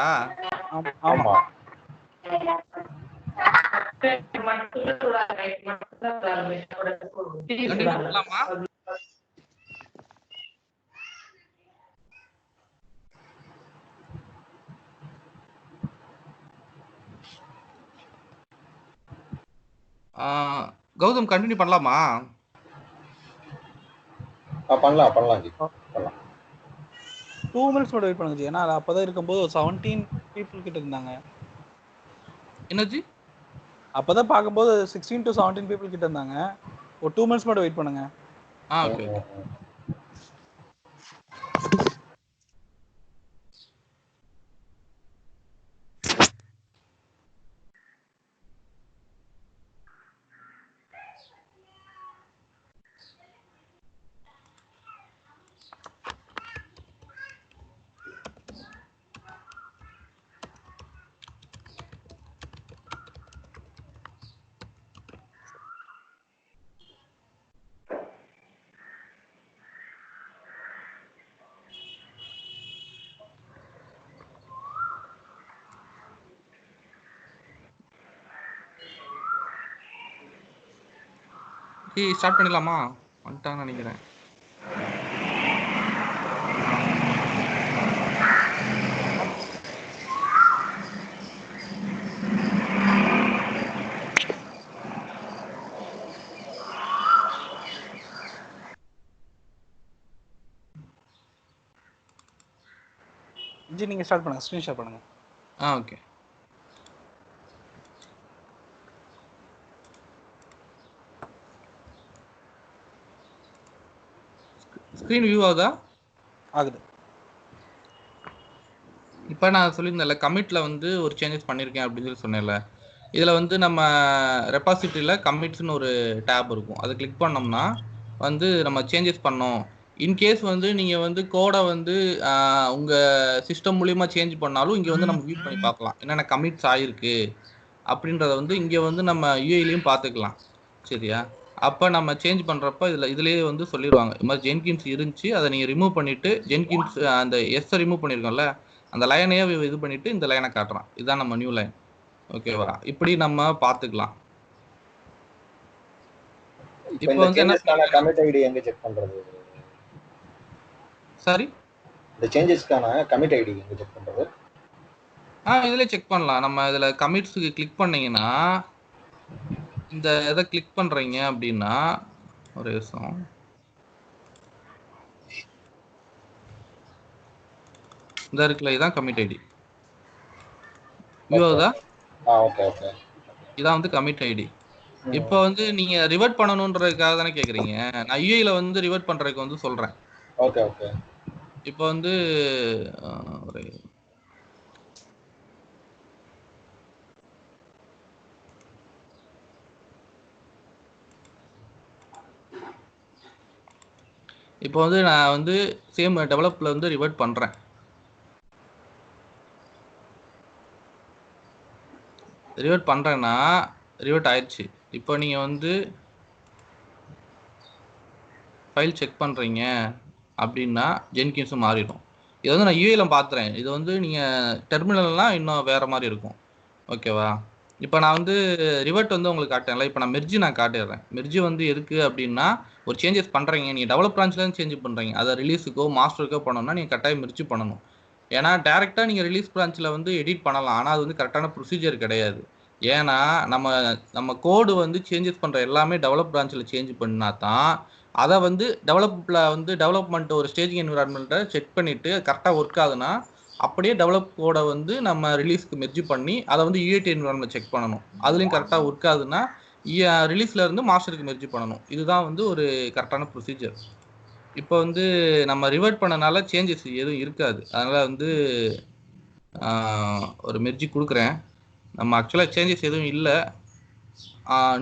ஆமா கௌதம் கண்டினியூ பண்ணலாமா? பண்ணலாம் பண்ணலாம் ஜி பண்ணலாம். 2 மினிட்ஸ் மட்டும் வெயிட் பண்ணுங்க ஜி. ஏன்னா அப்பதான் இருக்கும்போது 17 people கிட்ட இருந்தாங்க. என்னது? அப்பதான் பார்க்கும்போது 16 to 17 people கிட்ட இருந்தாங்க. ஒரு 2 மினிட்ஸ் மட்டும் வெயிட் பண்ணுங்க. ஓகே. ஸ்டார்ட் பண்ணிடலாமா? வந்துட்டாங்கன்னு நினைக்கிறேன். ஜி நீங்க ஸ்டார்ட் பண்ணுங்க. ஸ்கிரீன் ஷேர் பண்ணுங்க. ஓகே. ஸ்கிரீன் வியூ ஆகுதா? ஆகுது. இப்போ நான் சொல்லியிருந்தேன்ல கமிட்டில் வந்து ஒரு சேஞ்சஸ் பண்ணியிருக்கேன் அப்படின்னு சொல்லி சொன்னேன்ல. இதில் வந்து நம்ம ரெபாசிட்டரியில் கமிட்ஸ்னு ஒரு டேப் இருக்கும். அதை கிளிக் பண்ணோம்னா வந்து நம்ம சேஞ்சஸ் பண்ணோம். இன்கேஸ் வந்து நீங்கள் வந்து கோடை வந்து உங்கள் சிஸ்டம் மூலிமா சேஞ்ச் பண்ணாலும் இங்கே வந்து நம்ம வியூ பண்ணி பார்க்கலாம் என்னென்ன கமிட்ஸ் ஆகிருக்கு அப்படின்றத வந்து இங்கே வந்து நம்ம யூஐலையும் பார்த்துக்கலாம். சரியா? அப்போ நம்ம சேஞ்ச் பண்ணுறப்ப இதுலேயே வந்து சொல்லிடுவாங்க இது மாதிரி ஜென்கின்ஸ் இருந்துச்சு, அதை நீங்கள் ரிமூவ் பண்ணிவிட்டு ஜென்கின்ஸ் அந்த எஸ்ஸை ரிமூவ் பண்ணியிருக்கோம்ல அந்த லைனையே இது பண்ணிவிட்டு இந்த லைனை காட்டுறான். இதுதான் நம்ம நியூ லைன். ஓகேவா? இப்படி நம்ம பார்த்துக்கலாம். இப்போ வந்து என்ன கமிட் ஐடி எங்க செக் பண்றது? சாரி, இந்த சேஞ்சஸ்க்கான கமிட் ஐடி எங்க செக் பண்றது? இதுல செக் பண்ணலாம். நம்ம இதுல கமிட்ஸ்க்கு கிளிக் பண்ணீங்கன்னா இந்த இதை கிளிக் பண்றீங்க அப்படின்னா ஒரு நிமிஷம். இந்த இருக்குல்ல இதான் கமிட் ஐடி. வியூதா? Okay okay. இதான் வந்து கமிட் ஐடி. இப்போ வந்து நீங்க ரிவர்ட் பண்ணணும்ன்றதுக்காக தானே கேக்குறீங்க. நான் யூஐல வந்து ரிவர்ட் பண்றதுக்கு வந்து சொல்றேன். Okay okay. இப்போ வந்து ஒரு இப்போ வந்து நான் வந்து சேம் டெவலப்ல வந்து ரிவர்ட் பண்றேன். ரிவர்ட் பண்றேன்னா ரிவர்ட் ஆயிடுச்சு. இப்போ நீங்க வந்து ஃபைல் செக் பண்றீங்க அப்படின்னா ஜென்கின்ஸும் மாறிடும். இது வந்து நான் யூஐல பார்த்துறேன். இது வந்து நீங்க டெர்மினல்லாம் இன்னும் வேற மாதிரி இருக்கும். ஓகேவா? இப்போ நான் வந்து ரிவர்ட் வந்து உங்களுக்கு காட்டேன்ல. இப்போ நான் மெர்ஜி நான் காட்டிடுறேன். மெர்ஜி வந்து எதுக்கு அப்படின்னா ஒரு சேஞ்சஸ் பண்ணுறீங்க, நீங்கள் டெவலப் பிரான்ச்லேருந்து சேஞ்ச் பண்ணுறீங்க, அதை ரிலீஸுக்கோ மாஸ்டருக்கோ பண்ணணும்னா நீங்கள் கட்டாயம் மெர்ஜி பண்ணணும். ஏன்னா டேரெக்டாக நீங்கள் ரிலீஸ் பிரான்ச்சில் வந்து எடிட் பண்ணலாம், ஆனால் அது வந்து கரெக்டான ப்ரொசீஜர் கிடையாது. ஏன்னா நம்ம கோடு வந்து சேஞ்சஸ் பண்ணுற எல்லாமே டெவலப் பிரான்ச்சில் சேஞ்ச் பண்ணா தான் அதை வந்து டெவலப்மெண்ட் ஒரு ஸ்டேஜிங் என்விரான்மெண்ட்டை செக் பண்ணிவிட்டு கரெக்டாக ஒர்க் ஆகுதுன்னா அப்படியே டெவலப் கோடை வந்து நம்ம ரிலீஸ்க்கு மெர்ஜ் பண்ணி அதை வந்து யூஐடி என்விரான்மெண்ட் செக் பண்ணணும். அதுலேயும் கரெக்டாக ஒர்க் ஆகுதுன்னா ரிலீஸ்ல இருந்து மாஸ்டருக்கு மெர்ஜ் பண்ணணும். இதுதான் வந்து ஒரு கரெக்டான ப்ரொசீஜர். இப்போ வந்து நம்ம ரிவர்ட் பண்ணனால சேஞ்சஸ் எதுவும் இருக்காது. அதனால் வந்து ஒரு மெர்ஜி கொடுக்குறேன். நம்ம ஆக்சுவலாக சேஞ்சஸ் எதுவும் இல்லை,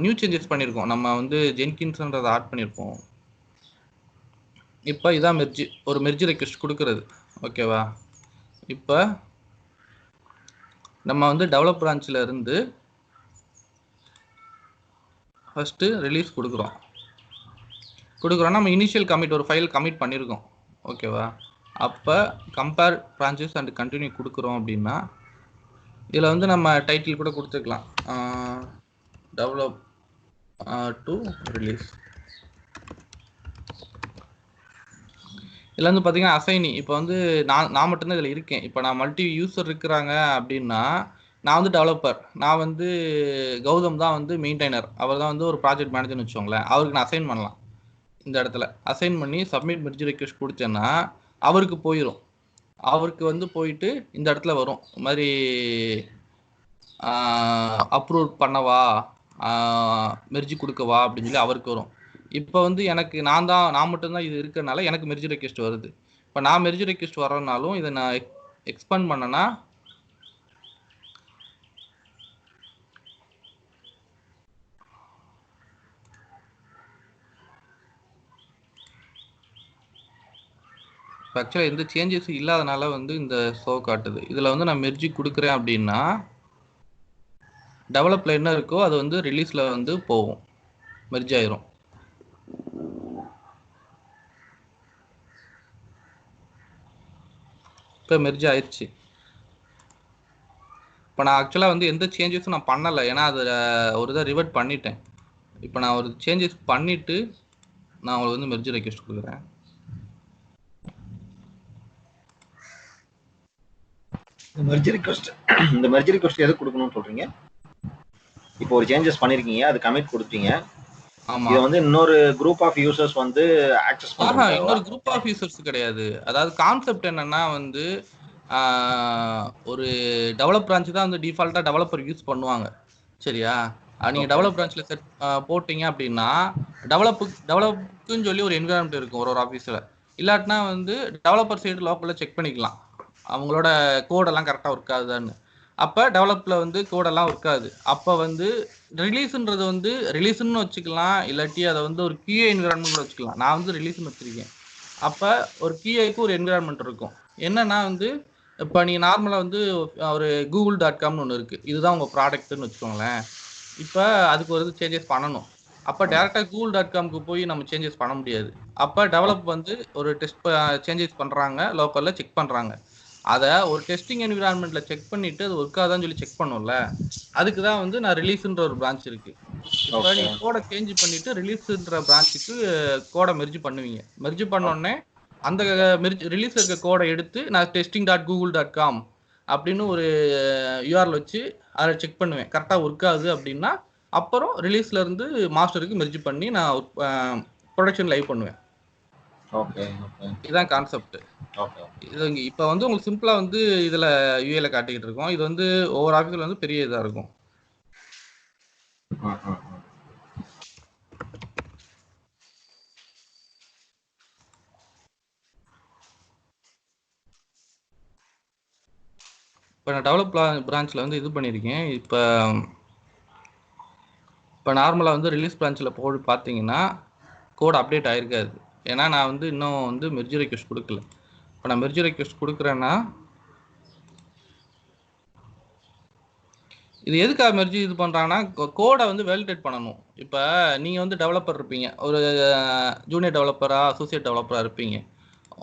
நியூ சேஞ்சஸ் பண்ணியிருக்கோம். நம்ம வந்து ஜென்கின்ஸ்ன்றதை ஆட் பண்ணியிருக்கோம். இப்போ இதான் மெர்ஜி, ஒரு மெர்ஜி ரெக்வெஸ்ட் கொடுக்குறது. ஓகேவா? இப்போ நம்ம வந்து டெவலப் பிரான்ச்சில் இருந்து ஃபஸ்ட்டு ரிலீஸ் கொடுக்குறோம். நம்ம இனிஷியல் கமிட் ஒரு ஃபைல் கமிட் பண்ணியிருக்கோம். ஓகேவா? அப்போ கம்பேர் பிரான்ச்சஸ் அண்ட் கண்டினியூ கொடுக்குறோம் அப்படின்னா இதில் வந்து நம்ம டைட்டில் கூட கொடுத்துக்கலாம், டெவலப் டு ரிலீஸ். இதில் வந்து பார்த்தீங்கன்னா அசைனி, இப்போ வந்து நான் மட்டும்தான் இதில் இருக்கேன். இப்போ நான் மல்டி யூசர் இருக்கிறாங்க அப்படின்னா நான் வந்து டெவலப்பர், நான் வந்து கௌதம் தான் வந்து மெயின்டைனர், அவர் தான் வந்து ஒரு ப்ராஜெக்ட் மேனேஜர்னு வச்சுக்கோங்களேன். அவருக்கு நான் அசைன் பண்ணலாம். இந்த இடத்துல அசைன் பண்ணி சப்மிட் மெர்ஜ் ரெக்வெஸ்ட் கொடுத்தேன்னா அவருக்கு போயிடும். அவருக்கு வந்து போயிட்டு இந்த இடத்துல வரும் இந்த மாதிரி அப்ரூவ் பண்ணவா மெர்ஜி கொடுக்கவா அப்படின்னு சொல்லி அவருக்கு வரும். இப்போ வந்து எனக்கு நான் மட்டும்தான் இது இருக்கிறனால எனக்கு மெர்ஜ் ரெக்வெஸ்ட் வருது. இப்போ நான் மெர்ஜ் ரெக்வெஸ்ட் வரனாலும் இதை நான் எக்ஸ்பேண்ட் பண்ணேன்னா ஆக்சுவலாக எந்த சேஞ்சஸும் இல்லாதனால வந்து இந்த ஷோ காட்டுது. இதில் வந்து நான் மெர்ஜி கொடுக்குறேன் அப்படின்னா டெவலப்ல என்ன இருக்கோ அது வந்து ரிலீஸில் வந்து போகும், மெர்ஜ் ஆயிரும். இப்போ மெர்ஜ் ஆயிடுச்சு. இப்போ நான் ஆக்சுவலாக வந்து எந்த சேஞ்சஸும் நான் பண்ணலை, ஏன்னா அதில் ஒரு இதை ரிவர்ட் பண்ணிட்டேன். இப்போ நான் ஒரு சேஞ்சஸ் பண்ணிவிட்டு நான் உங்களுக்கு வந்து மெர்ஜ் ரெக்வெஸ்ட் கொடுக்குறேன். இந்த மெர்ஜ் ரிக்வெஸ்ட் எது கொடுக்கணும்னு சொல்றீங்க? இப்போ ஒரு சேஞ்சஸ் பண்ணிருக்கீங்க, அது கமிட் கொடுத்தீங்க. ஆமா, இது வந்து இன்னொரு குரூப் ஆஃப் யூசர்ஸ் வந்து ஆக்சஸ் பண்றாங்க. இன்னொரு குரூப் ஆஃப் யூசர்ஸ் கிடையாது. அதாவது கான்செப்ட் என்னன்னா வந்து ஒரு டெவலப் பிரான்ச் தான் வந்து டிஃபால்ட்டா டெவலப்பர் யூஸ் பண்ணுவாங்க. சரியா? நீங்க டெவலப் பிரான்ச்ல செட் போட்டீங்க அப்படின்னா டெவலப்புக்குன்னு சொல்லி ஒரு என்விரான்மெண்ட் இருக்கும் ஒரு ஆஃபீஸில். இல்லாட்டினா வந்து டெவலப்பர் சைடு லோக்கலில் செக் பண்ணிக்கலாம் அவங்களோட கோடெல்லாம் கரெக்டாக ஒர்க் ஆகுதான்னு. அப்போ டெவலப்பில் வந்து கோடெல்லாம் ஒர்க் ஆகுது. அப்போ வந்து ரிலீஸுன்றது வந்து ரிலீஸ்ன்னு வச்சுக்கலாம், இல்லாட்டி அதை வந்து ஒரு கியூஏ என்விரான்மெண்ட் வச்சுக்கலாம். நான் வந்து ரிலீஸ்ன்னு வச்சுருக்கேன். அப்போ ஒரு கியூஏக்கு ஒரு என்விரான்மெண்ட் இருக்கும். என்னன்னா வந்து இப்போ நீங்கள் நார்மலாக வந்து ஒரு google.comனு ஒன்று இருக்குது, இதுதான் உங்கள் ப்ராடக்ட்டுன்னு வச்சுக்கோங்களேன். இப்போ அதுக்கு ஒரு சேஞ்சஸ் பண்ணணும். அப்போ டேரெக்டாக google.comக்கு போய் நம்ம சேஞ்சஸ் பண்ண முடியாது. அப்போ டெவலப் வந்து ஒரு டெஸ்ட் சேஞ்சஸ் பண்ணுறாங்க, லோக்கலில் செக் பண்ணுறாங்க. அதை ஒரு டெஸ்டிங் என்விரான்மெண்ட்ல செக் பண்ணிட்டு அது ஒர்க் ஆகுதான்னு சொல்லி செக் பண்ணும்ல, அதுக்கு தான் வந்து நான் ரிலீஸ்ன்ற ஒரு பிரான்ச் இருக்கு. இப்போ நீங்க கோடை சேஞ்ச் பண்ணிட்டு ரிலீஸ்ன்ற பிரான்ச்சுக்கு கோடை மெர்ஜ் பண்ணுவீங்க. மெர்ஜ் பண்ணோடனே அந்த ரிலீஸ் இருக்க கோடை எடுத்து நான் testing.google.com அப்படின்னு ஒரு யூஆர்எல் வச்சு அதை செக் பண்ணுவேன். கரெக்டாக ஒர்க் ஆகுது அப்படின்னா அப்புறம் ரிலீஸ்ல இருந்து மாஸ்டருக்கு மெர்ஜ் பண்ணி நான் ப்ரொடக்ஷன் லைவ் பண்ணுவேன். இதுதான் கான்செப்ட். இது இப்போ வந்து உங்களுக்கு சிம்பிளா வந்து இதுல யூஏல காட்டிக்கிட்டு இருக்கோம். இது வந்து ஒவ்வொரு ஆஃபீஸ்ல வந்து பெரிய இதா இருக்கும். இப்போ நான் டெவலப் பிரான்ச்சில் வந்து இது பண்ணியிருக்கேன். இப்போ நார்மலாக வந்து ரிலீஸ் பிரான்ச்சில் போய் பார்த்தீங்கன்னா கோட் அப்டேட் ஆகிருக்காது. ஏன்னா நான் வந்து இன்னும் வந்து மெர்ஜ் ரெக்வெஸ்ட் கொடுக்கல. இப்போ நான் மெர்ஜ் ரெக்வெஸ்ட் கொடுக்குறேன்னா இது எதுக்காக மெர்ஜ் இது பண்ணுறாங்கன்னா கோடை வந்து வேலிடேட் பண்ணணும். இப்போ நீங்கள் வந்து டெவலப்பர் இருப்பீங்க, ஒரு ஜூனியர் டெவலப்பராக அசோசியேட் டெவலப்பராக இருப்பீங்க.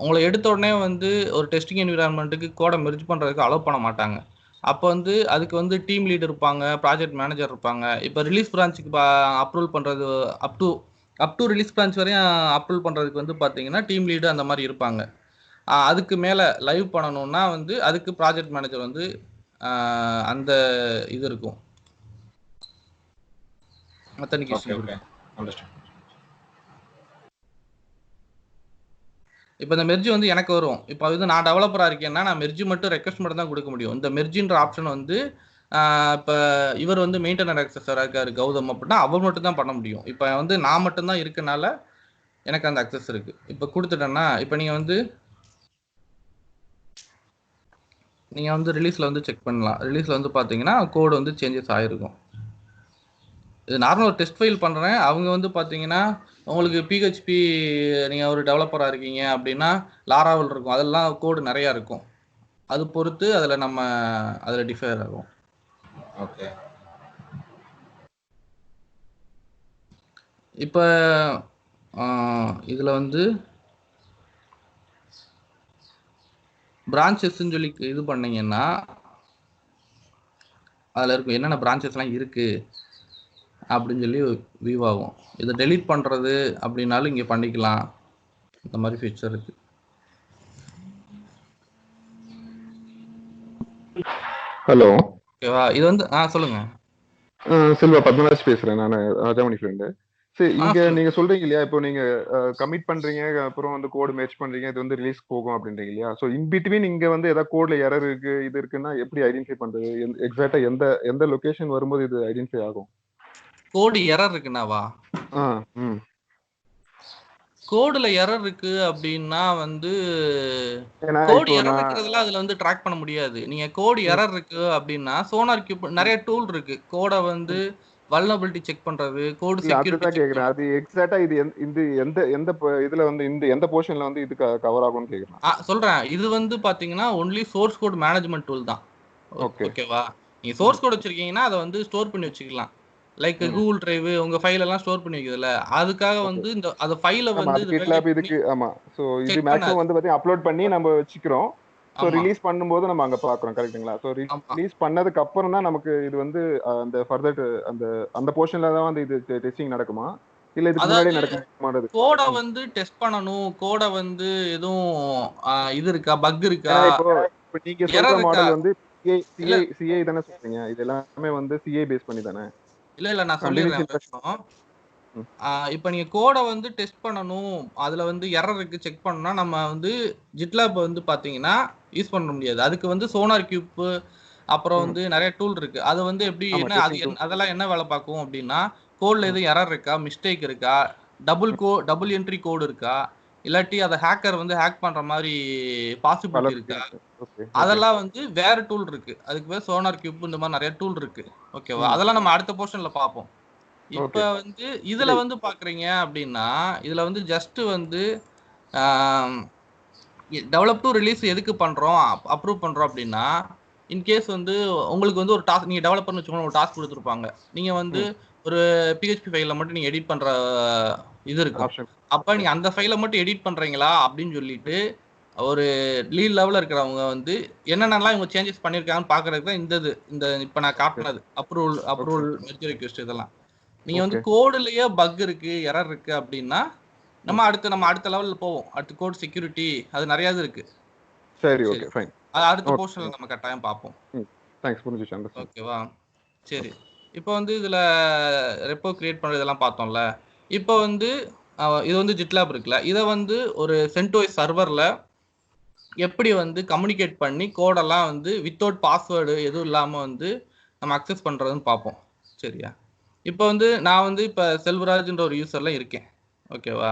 உங்களை எடுத்த உடனே வந்து ஒரு டெஸ்டிங் என்விரான்மெண்ட்டுக்கு கோடை மெர்ஜ் பண்ணுறதுக்கு அலோவ் பண்ண மாட்டாங்க. அப்போ வந்து அதுக்கு வந்து டீம் லீடர் இருப்பாங்க, ப்ராஜெக்ட் மேனேஜர் இருப்பாங்க. இப்போ ரிலீஸ் பிரான்ச்சுக்கு அப்ரூவல் பண்ணுறது அப் டு ரிலீஸ் பிரான்ச் வரையும் அப்ரூவல் பண்ணுறதுக்கு வந்து பார்த்தீங்கன்னா டீம் லீடர் அந்த மாதிரி இருப்பாங்க. அதுக்கு மேலே லைவ் பண்ணணும்னா வந்து அதுக்கு ப்ராஜெக்ட் மேனேஜர் வந்து அந்த இது இருக்கும், அத்தன்டிகேஷன் இருக்கும். இப்போ இந்த மெர்ஜ் வந்து எனக்கு வரும். இப்போ வந்து நான் டெவலப்பராக இருக்கேன்னா நான் மெர்ஜ் மட்டும் ரெக்வஸ்ட் மட்டும் தான் கொடுக்க முடியும். இந்த மெர்ஜின்ற ஆப்ஷன் வந்து இப்போ இவர் வந்து மெயின்டெனர் அக்சஸராக இருக்காரு கௌதம் அப்படின்னா அவர் மட்டும் தான் பண்ண முடியும். இப்போ வந்து நான் மட்டும்தான் இருக்கனால எனக்கு அந்த அக்சஸ் இருக்குது. இப்போ கொடுத்துட்டேன்னா இப்போ நீங்கள் வந்து ரிலீஸில் வந்து செக் பண்ணலாம். ரிலீஸில் வந்து பார்த்தீங்கன்னா கோடு வந்து சேஞ்சஸ் ஆகிருக்கும். இது நார்மல் ஒரு டெஸ்ட் ஃபைல் பண்ணுறேன். அவங்க வந்து பார்த்தீங்கன்னா உங்களுக்கு பிஹெச்பி நீங்கள் ஒரு டெவலப்பராக இருக்கீங்க அப்படின்னா லாராவல் இருக்கும், அதெல்லாம் கோடு நிறையா இருக்கும். அது பொறுத்து அதில் டிஃபர் ஆகும். ஓகே. இப்போ இதில் வந்து பிரான்ச்சஸ்ன்னு சொல்லி இது பண்ணீங்கன்னா அதில் இருக்கும் என்னென்ன பிரான்ச்சஸ்லாம் இருக்குது அப்படின்னு சொல்லி வியூ ஆகும். இதை டெலீட் பண்ணுறது அப்படின்னாலும் இங்கே பண்ணிக்கலாம். இந்த மாதிரி ஃபீச்சர் இருக்குது. ஹலோ, ஓகேவா? இது வந்து சொல்லுங்க. செல்வா பத்மராஜ் பேசுறேன். நான் ராஜாமணி ஃப்ரெண்டு. சரி, இங்க சொல்லுங்க. நீங்க சொல்றீங்க இல்லையா, இப்போ நீங்க கமிட் பண்றீங்க, அப்புறம் வந்து கோடு மேட்ச் பண்றீங்க, இது வந்து ரிலீஸ் போகும் அப்படின்றீங்க இல்லையா. ஸோ இன் பிட்வீன் இங்க வந்து ஏதாவது கோட்ல எரர் இருக்கு, இது இருக்குன்னா எப்படி ஐடென்டிஃபை பண்றது? எக்ஸாக்டா எந்த எந்த லொகேஷன் வரும்போது இது ஐடென்டிஃபை ஆகும்? கோடு எரர் இருக்குன்னாவா? ம் கோடுல எரர் இருக்கு அப்படின்னா வந்து ஏன்னா கோடு இப்போ எரர் நான் இருக்கிறதுல அதுல வந்து ட்ராக் பண்ண முடியாது. நீங்க கோடு எரர் இருக்கு அப்படின்னா சோனார் கியூப் நிறைய டூல் இருக்கு. கோடை வந்து வல்னரபிலிட்டி செக் பண்றது, கோடு இல்ல செக்யூரிட்டி அதுதான் செக் கேக்குறேன். அது எக்ஸாக்டா இது இந்த எந்த எந்த இதுல வந்து இந்த எந்த போர்ஷன்ல வந்து இது கவர் ஆகும்னு கேக்குறேன். சொல்றேன். இது வந்து பாத்தீங்கன்னா only source code management tool தான். ஓகே ஓகேவா? நீங்க சோர்ஸ் கோட் வச்சிருக்கீங்கன்னா அதை வந்து ஸ்டோர் பண்ணி வச்சுக்கலாம். லைக் கூகுள் டிரைவ் உங்க ஃபைல் எல்லாம் ஸ்டோர் பண்ணி வைக்கிறதுல அதுக்காக வந்து இந்த அந்த ஃபைலை வந்து GitLab இதுக்கு ஆமா. சோ இது மேக்ஸிமம் வந்து பாத்தீங்கன்னா அப்லோட் பண்ணி நம்ம வச்சுக்கிறோம். சோ ரிலீஸ் பண்ணும்போது நம்ம அங்க பாக்குறோம். கரெக்ட்டுங்களா? சோ ரிலீஸ் பண்ணதுக்கு அப்புறம் தான் நமக்கு இது வந்து அந்த ஃபர்தர் அந்த அந்த போர்ஷன்ல தான் வந்து இது டெஸ்டிங் நடக்குமா, இல்ல இதுக்கு முன்னாடி நடக்குமான்றது? கோடை வந்து டெஸ்ட் பண்ணணும். கோடை வந்து எதுவும் இது இருக்கா, பக் இருக்கா? இப்போ நீங்க சொல்ற மாடல் வந்து CI தானே சொல்றீங்க? இது எல்லாமே வந்து CI பேஸ் பண்ணி தானே? இல்ல நான் சொல்லிடுறேன். இப்போ நீங்க கோடை வந்து டெஸ்ட் பண்ணணும், அதுல வந்து எரர் இருக்கு செக் பண்ணணும்னா நம்ம வந்து GitLab வந்து பாத்தீங்கன்னா யூஸ் பண்ண முடியாது. அதுக்கு வந்து சோனார் கியூப் அப்புறம் வந்து நிறைய டூல் இருக்கு. அது வந்து எப்படி என்ன அதெல்லாம் என்ன வேலை பார்க்கும் அப்படின்னா, கோட்ல எதுவும் எரர் இருக்கா, மிஸ்டேக் இருக்கா, டபுள் என்ட்ரி கோடு இருக்கா, இல்லாட்டி அதை ஹேக்கர் வந்து ஹேக் பண்ற மாதிரி பாசிபிலிட்டி இருக்கா, அதெல்லாம் வந்து வேற டூல் இருக்கு. அதுக்கு பேர் சோனார் கியூப், இந்த மாதிரி நிறைய டூல் இருக்கு. ஓகேவா? அதெல்லாம் நம்ம அடுத்த போர்ஷன்ல பார்ப்போம். இப்ப வந்து இதுல வந்து பாக்குறீங்க அப்படின்னா இதுல வந்து ஜஸ்ட் வந்து டெவலப் டு ரிலீஸ் எதுக்கு பண்றோம், அப்ரூவ் பண்றோம் அப்படின்னா இன்கேஸ் வந்து உங்களுக்கு வந்து ஒரு டாஸ்க், நீங்க டெவலப்பர்னு வச்சுக்கோங்க, ஒரு டாஸ்க் கொடுத்துருப்பாங்க. நீங்க வந்து ஒரு PHP ஃபைல மட்டும் நீங்க எடிட் பண்ற இது இருக்கும். அப்ப நீங்க அந்த ஃபைலை மட்டும் எடிட் பண்றீங்களா அப்படின்னு சொல்லிட்டு ஒரு லீட் லெவல்ல இருக்கிறவங்க வந்து என்னென்னலாம் இவங்க சேஞ்சஸ் பண்ணிருக்காங்கன்னு பாக்குறதுக்கு தான் இந்த இப்ப நான் காட்டினது அப்ரூவல் மெர்ஜ் ரிக்வெஸ்ட் இதெல்லாம். நீங்க வந்து கோடுலயே பக் இருக்கு, எரர் இருக்கு அப்படின்னா நம்ம அடுத்த லெவல்ல போவோம். அடுத்து கோட் செக்யூரிட்டி, அது நிறைய இருக்கு. சரி, ஓகே ஃபைன். அடுத்த போர்ஷன்ல நம்ம கட்டாயம் பார்ப்போம். தேங்க்ஸ், புரிஞ்சுச்சு. ஓகேவா? சரி, இப்போ வந்து இதுல ரெப்போ கிரியேட் பண்றதெல்லாம் பார்த்தோம்ல. இப்போ வந்து இது வந்து GitLab இருக்குல்ல, இதை வந்து ஒரு CentOS சர்வர்ல எப்படி வந்து கம்யூனிகேட் பண்ணி கோடெல்லாம் வந்து வித்தவுட் பாஸ்வேர்டு எதுவும் இல்லாம வந்து நம்ம அக்சஸ் பண்றதுன்னு பார்ப்போம். சரியா? இப்போ வந்து நான் வந்து இப்போ செல்வராஜ்ன்ற ஒரு யூசர்ல இருக்கேன். ஓகேவா?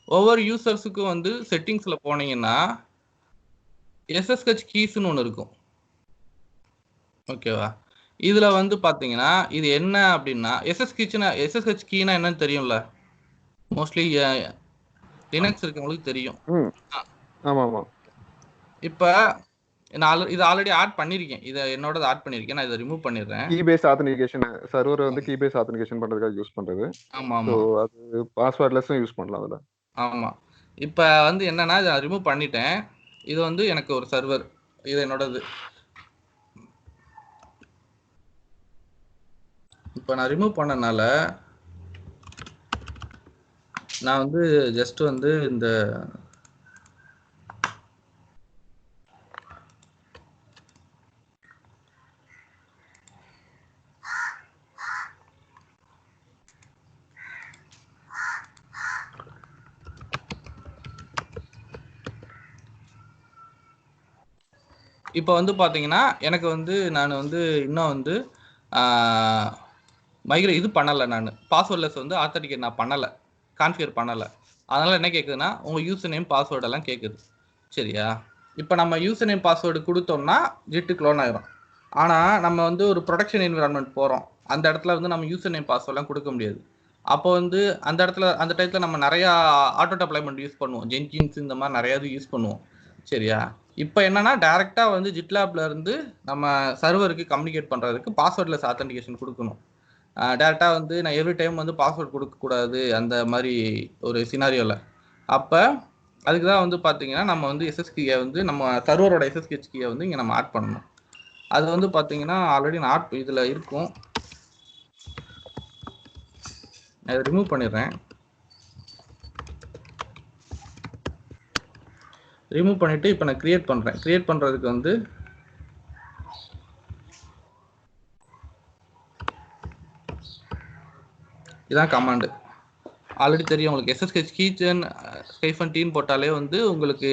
ஒவ்வொரு யூசர்ஸுக்கும் வந்து செட்டிங்ஸ்ல போனீங்கன்னா SSH கீஸ்ன்னு ஒன்று இருக்கும். ஓகேவா? இதுல வந்து பாத்தீங்கன்னா இது என்ன அப்படின்னா SSH கீனா என்னன்னு தெரியும்ல, மோஸ்ட்லி லினக்ஸ் இருக்கவங்களுக்கு தெரியும். ஆமா ஆமா. இப்ப நான் இது ஆல்ரெடி ஆட் பண்ணிருக்கேன், இதை என்னோட ஆட் பண்ணிருக்கேன். நான் இதை ரிமூவ் பண்ணிடுறேன். கீ பேஸ் ஆத்தென்டிகேஷன் சர்வர் வந்து கீ பேஸ் ஆத்தென்டிகேஷன் பண்றதுக்காக யூஸ் பண்றது. ஆமா ஆமா. அது பாஸ்வேர்ட்லெஸ்ஸும் யூஸ் பண்ணலாம் அதுல. ஆமா. இப்ப வந்து என்னன்னா இதை ரிமூவ் பண்ணிட்டேன். இது வந்து எனக்கு ஒரு சர்வர், இது என்னோடது. இப்போ நான் ரிமூவ் பண்ணனால நான் வந்து ஜஸ்ட் வந்து இந்த இப்போ வந்து பாத்தீங்கன்னா எனக்கு வந்து நான் வந்து இன்னும் வந்து இது பண்ணலை. நான் பாஸ்வேர்ட்லெஸ் வந்து ஆத்தென்டிகேட் நான் பண்ணலை, கான்ஃபிகர் பண்ணலை. அதனால என்ன கேட்குதுன்னா உங்கள் யூசர் நேம் பாஸ்வேர்டெல்லாம் கேட்குது. சரியா? இப்போ நம்ம யூசர் நேம் பாஸ்வேர்டு கொடுத்தோம்னா ஜிட்டு க்ளோன் ஆயிரும். ஆனால் நம்ம வந்து ஒரு ப்ரொடக்ஷன் என்விரான்மெண்ட் போகிறோம், அந்த இடத்துல வந்து நம்ம யூசர் நேம் பாஸ்வேர்டெலாம் கொடுக்க முடியாது. அப்போ வந்து அந்த டயத்தில் நம்ம நிறையா ஆட்டோ டெப்ளாய்மெண்ட் யூஸ் பண்ணுவோம், ஜென்கின்ஸ் இந்த மாதிரி நிறையா யூஸ் பண்ணுவோம். சரியா? இப்போ என்னன்னா டைரெக்டாக வந்து GitLabல இருந்து நம்ம சர்வருக்கு கம்யூனிகேட் பண்ணுறதுக்கு பாஸ்வேர்ட்லெஸ் ஆத்தென்டிகேஷன் கொடுக்கணும். டேரெக்டாக வந்து நான் எவ்ரி டைம் வந்து பாஸ்வேர்ட் கொடுக்கக்கூடாது அந்த மாதிரி ஒரு சினாரியோவில். அப்போ அதுக்கு தான் வந்து பார்த்தீங்கன்னா நம்ம வந்து எஸ்எஸ் கீயை வந்து நம்ம சர்வரோட எஸ்எஸ்ஹெச் கீயை வந்து இங்கே நம்ம ஆட் பண்ணணும். அது வந்து பார்த்தீங்கன்னா ஆல்ரெடி நான் ஆட் இதில் இருக்கும். அதை ரிமூவ் பண்ணிடுறேன். ரிமூவ் பண்ணிவிட்டு இப்போ நான் க்ரியேட் பண்ணுறேன். க்ரியேட் பண்ணுறதுக்கு வந்து இதான் கமாண்டு. ஆல்ரெடி தெரியும் உங்களுக்கு எஸ்எஸ்ஹெச் கீச்சன் ஸ்கைஃபன் டீன் போட்டாலே வந்து உங்களுக்கு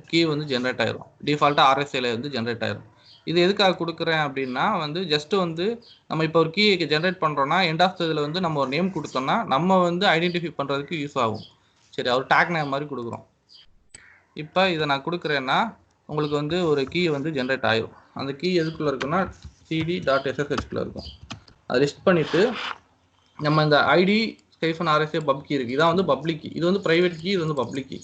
கீ வந்து ஜென்ரேட் ஆயிரும். டிஃபால்ட்டாக ஆர்எஸ்ஏல வந்து ஜென்ரேட் ஆயிரும். இது எதுக்காக கொடுக்குறேன் அப்படின்னா வந்து ஜஸ்ட் வந்து நம்ம இப்போ ஒரு கீ ஜென்ரேட் பண்ணுறோன்னா எண்ட் ஆஃப் இதில் வந்து நம்ம ஒரு நேம் கொடுத்தோம்னா நம்ம வந்து ஐடென்டிஃபை பண்ணுறதுக்கு யூஸ் ஆகும். சரி, ஒரு டேக் நேம் மாதிரி கொடுக்குறோம். இப்போ இதை நான் கொடுக்குறேன்னா உங்களுக்கு வந்து ஒரு கீ வந்து ஜென்ரேட் ஆயிரும். அந்த கீ எதுக்குள்ளே இருக்குன்னா cd.sshக்குள்ளே இருக்கும். அதை லிஸ்ட் பண்ணிவிட்டு நம்ம இந்த ஐடி ஸ்கைஃபன் ஆர்எஸ்ஏ பப் கீ இருக்குது. இதான் வந்து பப்ளிக் கீ. இது வந்து ப்ரைவேட் கீ, இது வந்து பப்ளிக் கீ.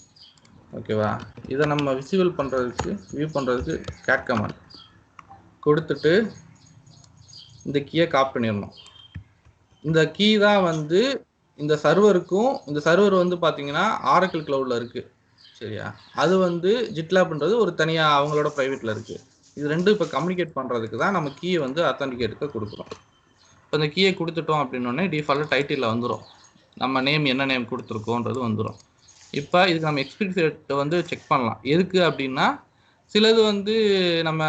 ஓகேவா? இதை நம்ம விசிபிள் பண்ணுறதுக்கு வியூ பண்ணுறதுக்கு கேட் கமாண்ட் கொடுத்துட்டு இந்த கீயை காப்பி பண்ணிடணும். இந்த கீ தான் வந்து இந்த சர்வருக்கும், இந்த சர்வர் வந்து பார்த்தீங்கன்னா ஆரக்கிள் க்ளவுடில் இருக்குது. சரியா? அது வந்து ஜிட்லாப்ன்றது ஒரு தனியாக அவங்களோட ப்ரைவேட்டில் இருக்குது. இது ரெண்டும் இப்போ கம்யூனிகேட் பண்ணுறதுக்கு தான் நம்ம கீயை வந்து அத்தன்டிகேட்டுக்கு கொடுக்குறோம். இப்போ இந்த கீயை கொடுத்துட்டோம் அப்படின்னோடனே டிஃபால்ட்டாக டைட்டிலில் வந்துடும். நம்ம நேம் என்ன நேம் கொடுத்துருக்கோன்றது வந்துடும். இப்போ இதுக்கு நம்ம எக்ஸ்பிளிசிட் வந்து செக் பண்ணலாம். எதுக்கு அப்படின்னா சிலது வந்து நம்ம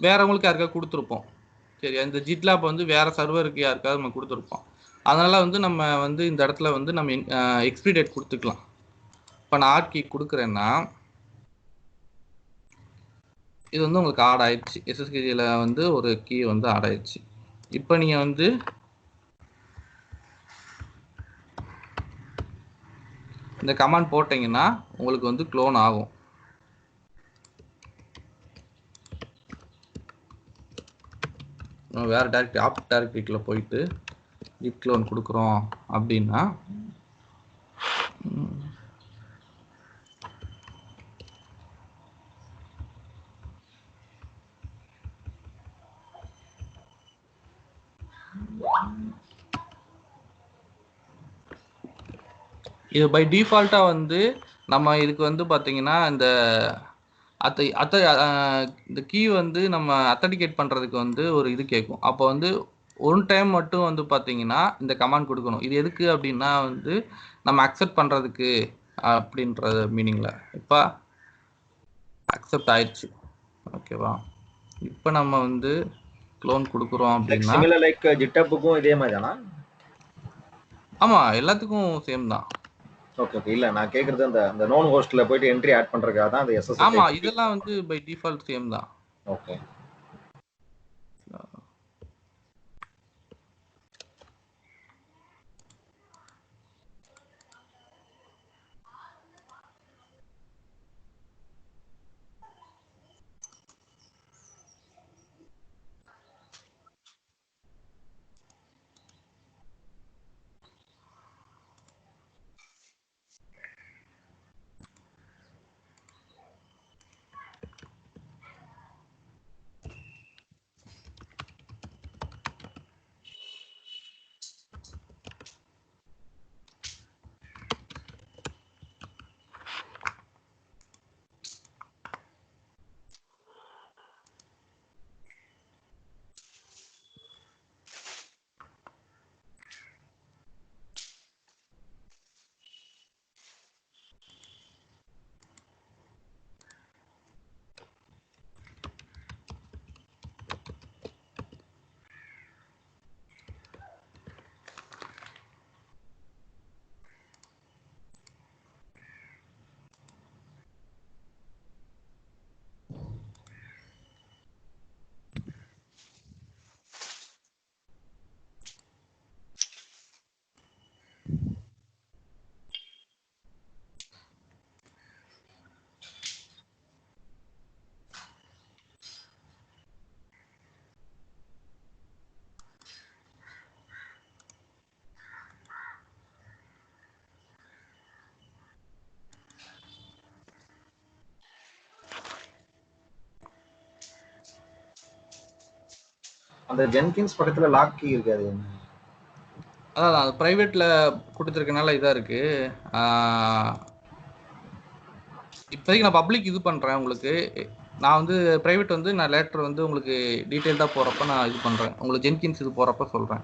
வேறவங்களுக்கு யாருக்காவது கொடுத்துருப்போம். சரி, இந்த ஜிட்லாப் வந்து வேறு சர்வருக்கு யாருக்காவது நம்ம கொடுத்துருப்போம். அதனால் வந்து நம்ம வந்து இந்த இடத்துல வந்து நம்ம எக்ஸ்பிரி டேட் கொடுத்துக்கலாம். இப்போ நான் ஆட் கீ கொடுக்குறேன்னா இது வந்து உங்களுக்கு ஆட் ஆயிடுச்சு. எஸ்எஸ்கேஜியில் வந்து ஒரு கீ வந்து ஆட் ஆயிடுச்சு. இப்போ நீங்கள் வந்து இந்த கமாண்ட் போட்டிங்கன்னா உங்களுக்கு வந்து க்ளோன் ஆகும். வேறு டேரக்டரி ஆப் டேரக்டரிக்குள்ளே போயிட்டு ஜிட் க்ளோன் கொடுக்குறோம் அப்படின்னா இது பை டிஃபால்ட்டாக வந்து நம்ம இதுக்கு வந்து பார்த்தீங்கன்னா இந்த இந்த கீ வந்து நம்ம அத்தன்டிகேட் பண்ணுறதுக்கு வந்து ஒரு இது கேட்கும். அப்போ வந்து ஒன் டைம் மட்டும் வந்து பார்த்தீங்கன்னா இந்த கமாண்ட் கொடுக்கணும். இது எதுக்கு அப்படின்னா வந்து நம்ம அக்செப்ட் பண்ணுறதுக்கு அப்படின்ற மீனிங்கில். இப்போ அக்செப்ட் ஆயிடுச்சு. ஓகேவா? இப்போ நம்ம வந்து க்ளோன் கொடுக்குறோம் அப்படின்னா லைக் ஜிட்டப்புக்கும் இதே மாதிரி தானா? ஆமாம், எல்லாத்துக்கும் சேம் தான். Okay okay. இல்ல நான் கேக்குறது அந்த நோன் ஹோஸ்ட்ல போய்ட்டு என்ட்ரி ஆட் பண்றதுக்காக தான் அந்த எஸ்எஸ்எச். ஆமா, இதெல்லாம் வந்து பை டிஃபால்ட் சேம் தான். ஓகே. அந்த ஜென்கின்ஸ் பக்கத்துல லாக் கீ இருக்கு, அது என்ன? அதான் பிரைவேட்ல கொடுத்துருக்கனால இதா இருக்கு. இப்போதைக்கு நான் பப்ளிக் இது பண்ணுறேன் உங்களுக்கு. நான் வந்து ப்ரைவேட் வந்து நான் லேட்டர் வந்து உங்களுக்கு டீட்டெயில்டாக போகிறப்ப நான் இது பண்ணுறேன். உங்களுக்கு ஜென்கின்ஸ் இது போகிறப்ப சொல்கிறேன்.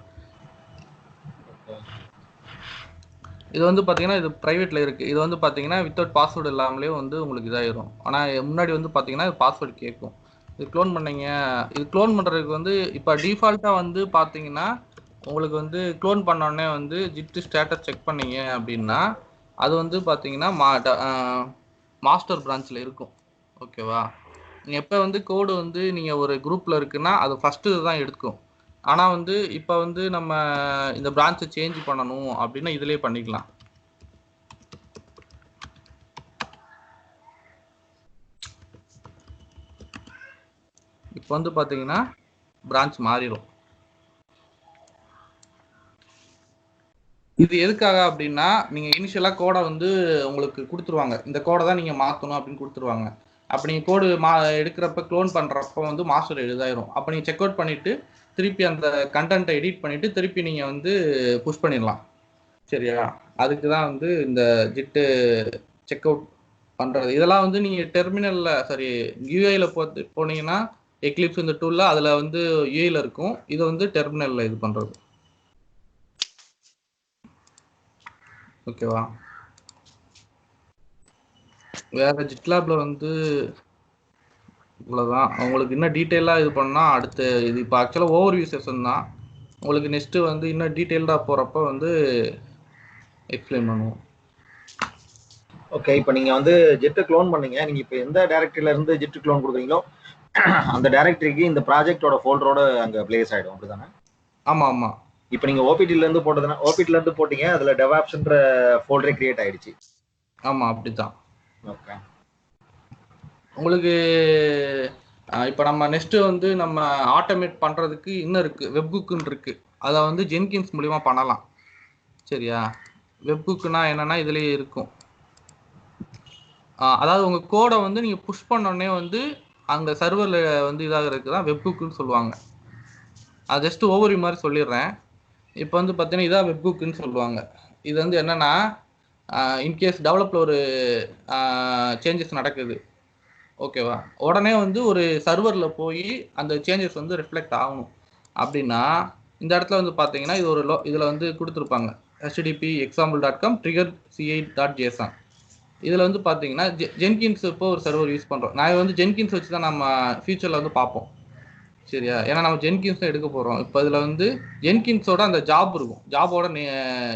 இது வந்து பார்த்தீங்கன்னா இது ப்ரைவேட்டில் இருக்குது. இது வந்து பார்த்தீங்கன்னா வித்தவுட் பாஸ்வேர்டு இல்லாமலே வந்து உங்களுக்கு இதாயிரும். ஆனால் முன்னாடி வந்து பார்த்தீங்கன்னா பாஸ்வேர்டு கேட்கும். இது க்ளோன் பண்ணீங்க. இது க்ளோன் பண்ணுறதுக்கு வந்து இப்போ டிஃபால்ட்டாக வந்து பார்த்தீங்கன்னா உங்களுக்கு வந்து க்ளோன் பண்ணோடனே வந்து ஜிட்டு ஸ்டேட்டஸ் செக் பண்ணீங்க அப்படின்னா அது வந்து பார்த்தீங்கன்னா மாஸ்டர் பிரான்ச்சில் இருக்கும். ஓகேவா? நீங்கள் எப்போ வந்து கோடு வந்து நீங்கள் ஒரு குரூப்பில் இருக்குன்னா அது ஃபஸ்ட்டு இதுதான் எடுக்கும். ஆனால் வந்து இப்போ வந்து நம்ம இந்த பிரான்ச்சை சேஞ்ச் பண்ணணும் அப்படின்னா இதிலே பண்ணிக்கலாம். இப்போ வந்து பார்த்தீங்கன்னா பிரான்ச் மாறிடும். இது எதுக்காக அப்படின்னா நீங்கள் இனிஷியலாக கோடை வந்து உங்களுக்கு கொடுத்துருவாங்க. இந்த கோடை தான் நீங்கள் மாற்றணும் அப்படின்னு கொடுத்துருவாங்க. அப்போ நீங்கள் கோடு எடுக்கிறப்ப க்ளோன் பண்ணுறப்ப வந்து மாஸ்டர் இதாயிரும். அப்போ நீங்கள் செக் அவுட் பண்ணிவிட்டு திருப்பி அந்த கண்டென்ட்டை எடிட் பண்ணிவிட்டு திருப்பி நீங்கள் வந்து புஷ் பண்ணிடலாம். சரியா? அதுக்கு தான் வந்து இந்த ஜிட்டு செக் அவுட் பண்ணுறது. இதெல்லாம் வந்து நீங்கள் டெர்மினலில் சாரி யூஐயில் போனீங்கன்னா எக்லிப்ஸ் இந்த டூலில் அதில் வந்து யூஐயில் இருக்கும். இது வந்து டெர்மினலில் இது பண்ணுறது. ஓகேவா? வேற ஜிட்லாப்ல வந்து இவ்வளோதான். உங்களுக்கு இன்னும் டீட்டெயிலாக இது பண்ணால் அடுத்து இது இப்போ ஆக்சுவலாக ஓவர்வியூ செஷன் தான். உங்களுக்கு நெக்ஸ்ட்டு வந்து இன்னும் டீட்டெயில்டாக போகிறப்ப வந்து எக்ஸ்பிளைன் பண்ணுவோம். ஓகே, இப்போ நீங்கள் வந்து ஜெட்டு க்ளோன் பண்ணீங்க. நீங்கள் இப்போ எந்த டைரக்டரியில இருந்து ஜெட்டு க்ளோன் கொடுக்குறீங்களோ அந்த டைரக்டரிக்கு இந்த ப்ராஜெக்டோட ஃபோல்டரோட அங்கே பிளேஸ் ஆகிடும். அப்படி தானே? ஆமாம் ஆமாம். இப்போ நீங்கள் ஓபிடிலேருந்து போட்டதுன்னா ஓபிடிலேருந்து போட்டீங்க, அதில் டெவாப்ஸ்ன்ற ஃபோல்டரே கிரியேட் ஆகிடுச்சு. ஆமாம் அப்படி தான். ஓகே. உங்களுக்கு இப்போ நம்ம நெக்ஸ்ட்டு வந்து நம்ம ஆட்டோமேட் பண்ணுறதுக்கு இன்னும் இருக்குது. வெப்புக்குன்னு இருக்குது. அதை வந்து ஜென்கின்ஸ் மூலிமா பண்ணலாம். சரியா? வெப்புக்குன்னா என்னென்னா இதுலேயே இருக்கும். அதாவது உங்கள் கோடை வந்து நீங்கள் புஷ் பண்ணோடனே வந்து அங்கே சர்வரில் வந்து இதாகிறதுக்கு தான் வெப்புக்குன்னு சொல்லுவாங்க. அது ஜஸ்ட்டு ஓவர்வியூ மாதிரி சொல்லிடுறேன். இப்போ வந்து பார்த்தீங்கன்னா இதான் வெப்புக்குன்னு சொல்லுவாங்க. இது வந்து என்னென்னா இன்கேஸ் டெவலப்பில் ஒரு சேஞ்சஸ் நடக்குது. ஓகேவா? உடனே வந்து ஒரு சர்வரில் போய் அந்த சேஞ்சஸ் வந்து ரிஃப்ளெக்ட் ஆகணும் அப்படின்னா இந்த இடத்துல வந்து பார்த்தீங்கன்னா இது ஒரு இதில் வந்து கொடுத்துருப்பாங்க http example.com trigger c8.json. இதில் வந்து பார்த்தீங்கன்னா ஜென்கின்ஸ் இப்போ ஒரு சர்வர் யூஸ் பண்ணுறோம். நான் வந்து ஜென்கின்ஸ் வச்சு தான் நம்ம ஃபியூச்சரில் வந்து பார்ப்போம். சரியா? ஏன்னா நம்ம ஜென்கின்ஸ் தான் எடுக்க போகிறோம். இப்போ இதில் வந்து ஜென்கின்ஸோட அந்த ஜாப் இருக்கும். ஜாபோட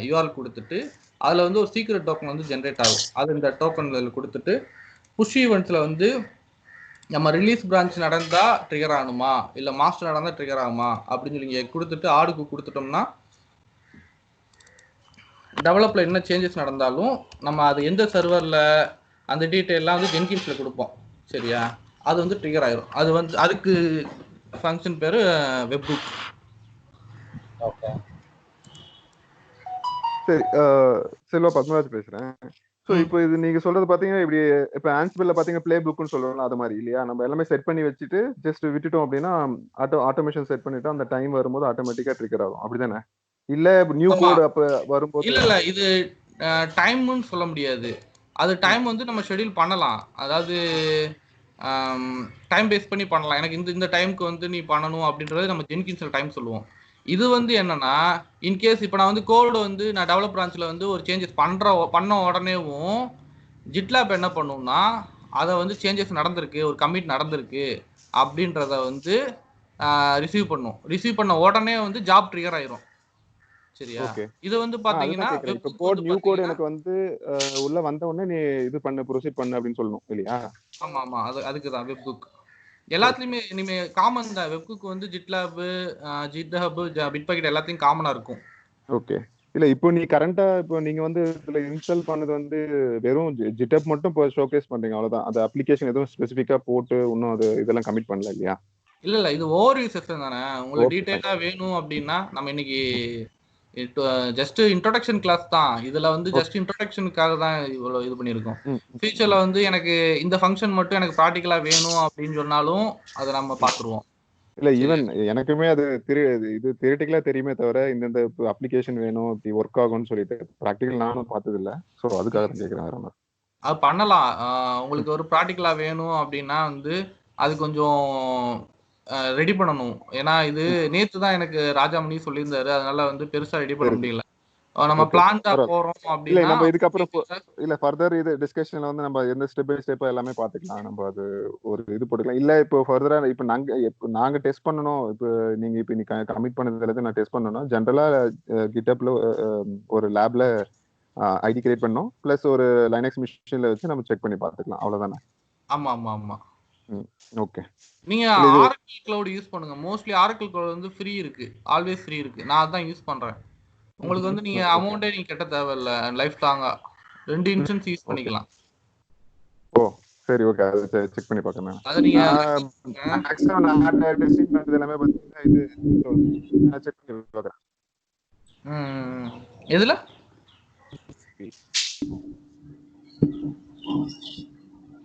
யூஆர்எல் கொடுத்துட்டு அதில் வந்து ஒரு சீக்ரெட் டோக்கன் வந்து ஜென்ரேட் ஆகும். அது இந்த டோக்கன் கொடுத்துட்டு புஷ் ஈவெண்ட்ஸில் வந்து நம்ம ரிலீஸ் பிரான்ச் நடந்தால் ட்ரிகர் ஆகணுமா இல்லை மாஸ்டர் நடந்தால் ட்ரிகர் ஆகுமா அப்படின்னு சொல்லி இங்கே கொடுத்துட்டு ஆடுக்கு கொடுத்துட்டோம்னா டெவலப்பில் என்ன சேஞ்சஸ் நடந்தாலும் நம்ம அது எந்த சர்வரில் அந்த டீட்டெயிலாம் வந்து ஜென்கின்ஸில் கொடுப்போம். சரியா? அது வந்து ட்ரிகர் ஆயிரும். அது வந்து அதுக்கு ஃபங்க்ஷன் பேர் வெப்புக். ஓகே. சரி, செல்வா பத்மராஜ் பேசுகிறேன். ஸோ இப்போ இது நீங்கள் சொல்கிறது பார்த்தீங்கன்னா இப்படி இப்போ ஆன்சிபிளில் பார்த்தீங்கன்னா ப்ளே புக்குன்னு சொல்கிறோம்ல அது மாதிரி இல்லையா? நம்ம எல்லாமே செட் பண்ணி வச்சுட்டு ஜஸ்ட் விட்டுட்டோம் அப்படின்னா ஆட்டோமேஷன் செட் பண்ணிவிட்டு அந்த டைம் வரும்போது ஆட்டோமேட்டிக்காக ட்ரிகர் ஆகும். அப்படி தானே? இல்லை நியூ கோடு அப்போ வரும்போது இல்லை இது டைம்னு சொல்ல முடியாது. அது டைம் வந்து நம்ம ஷெட்யூல் பண்ணலாம். அதாவது டைம் பேஸ் பண்ணி பண்ணலாம். எனக்கு இந்த டைமுக்கு வந்து நீ பண்ணணும் அப்படின்றது நம்ம ஜென்கின்ஸில் டைம் சொல்லுவோம். இது வந்து என்னன்னா இன்கேஸ் இப்போ நான் வந்து கோடு வந்து நான் டெவலப் பிரான்ச்சில் வந்து ஒரு சேஞ்சஸ் பண்ண உடனேவும் ஜிட்லாப் என்ன பண்ணும்னா அதை வந்து சேஞ்சஸ் நடந்திருக்கு, ஒரு கமிட் நடந்திருக்கு அப்படின்றத வந்து ரிசீவ் பண்ணும். ரிசீவ் பண்ண உடனே வந்து ஜாப் ட்ரிகர் ஆயிரும். சரியா? இது வந்து பாத்தீங்கன்னா கோட் நியூ கோட் எனக்கு வந்து உள்ள வந்த உடனே நீ இது பண்ணு ப்ரோசீட் பண்ணு அப்படினு சொல்லணும் இல்லையா? ஆமா ஆமா, அதுக்கு தான் வெப்குக். எல்லாத்துலயுமே இனிமே காமன் தான். வெப்குக் வந்து ஜிட்லாப், ஜிட்ஹப், பிட்பக்கெட் எல்லாத்தையும் காமனா இருக்கும். ஓகே. இல்ல இப்போ நீ கரண்டா இப்போ நீங்க வந்து இதுல இன்ஸ்டால் பண்ணது வந்து வெறும் ஜிட்ஹப் மட்டும் ஷோகேஸ் பண்றீங்க அவ்வளவுதான். அந்த அப்ளிகேஷன் எதுவும் ஸ்பெசிஃபிக்கா போட்டு இன்னும் அது இதெல்லாம் கமிட் பண்ணல இல்லையா? இல்ல இது ஓவர்வியூ செஷன் தானே. உங்களுக்கு டீடைலா வேணும் அப்படின்னா நம்ம இன்னைக்கு ஜஸ்ட் இன்ட்ரோடக்ஷன் கிளாஸ் தான். இதுல வந்து ஜஸ்ட் இன்ட்ரோடக்ஷனுக்காக தான் இவ்வளவு இது பண்ணிருக்கோம். ஃபியூச்சர்ல வந்து எனக்கு இந்த ஃபங்க்ஷன் மட்டும் எனக்கு ப்ராக்டிகலா வேணும் அப்படின்னு சொன்னாலும் அதை நம்ம பாத்துருவோம். இல்ல ஈவன் எனக்குமே அது இது தியரிட்டிக்கலா தெரியுமே தவிர இந்த அப்ளிகேஷன் வேணும் இப்படி ஒர்க் ஆகும்னு சொல்லிட்டு ப்ராக்டிகல் நானும் பார்த்தது இல்ல. ஸோ அதுக்காக தான் கேட்குறேன். அது பண்ணலாம். உங்களுக்கு ஒரு ப்ராக்டிக்கலா வேணும் அப்படின்னா வந்து அது கொஞ்சம் ரெடி பண்ணணும். ஏன்னா இது நேத்து தான் எனக்கு ராஜாமணி சொல்லியிருந்தாரு. அதனால வந்து பெருசா ரெடி பண்ண முடியல. நம்ம பிளான்டா போறோம் இல்ல அப்படின்னா நம்ம இதுக்கப்புறம் இல்ல ஃபர்தர் இது டிஸ்கஷன்ல வந்து நம்ம எந்த ஸ்டெப் பை ஸ்டெப்பா எல்லாமே பாத்துக்கலாம். நம்ம அது ஒரு இது போட்டுக்கலாம். இல்ல இப்போ ஃபர்தரா இப்ப நாங்க டெஸ்ட் பண்ணணும். இப்போ நீ கமிட் பண்ணதுல நான் டெஸ்ட் பண்ணனும். ஜெனரலா GitHubல ஒரு லேப்ல ஐடி கிரியேட் பண்ணோம். பிளஸ் ஒரு லைனக்ஸ் மிஷின்ல வச்சு நம்ம செக் பண்ணி பாத்துக்கலாம். அவ்வளவுதானே? ஆமா ஆமா ஆமா. ஓகே. நீங்க ஆரக்கிள் கிளவுட் யூஸ் பண்ணுங்க. மோஸ்ட்லி ஆரக்கிள் கிளவுட் வந்து ஃப்ரீ இருக்கு. ஆல்வேஸ் ஃப்ரீ இருக்கு. நான் அதான் யூஸ் பண்றேன். உங்களுக்கு வந்து நீங்க அமௌண்டே நீங்க கட்ட தேவையில்ல. லைஃப் லாங்கா 2 இன்ஸ்டன்ஸ் யூஸ் பண்ணிக்கலாம். ஓ சரி ஓகே. அது செக் பண்ணி பார்க்கறேன். அத நீங்க மேக்ஸிமம் நான் டெஸ்டிங் பண்றது எல்லாமே பாத்தீங்கன்னா இது நான் செக் பண்ணி பார்க்கறேன். எதுல?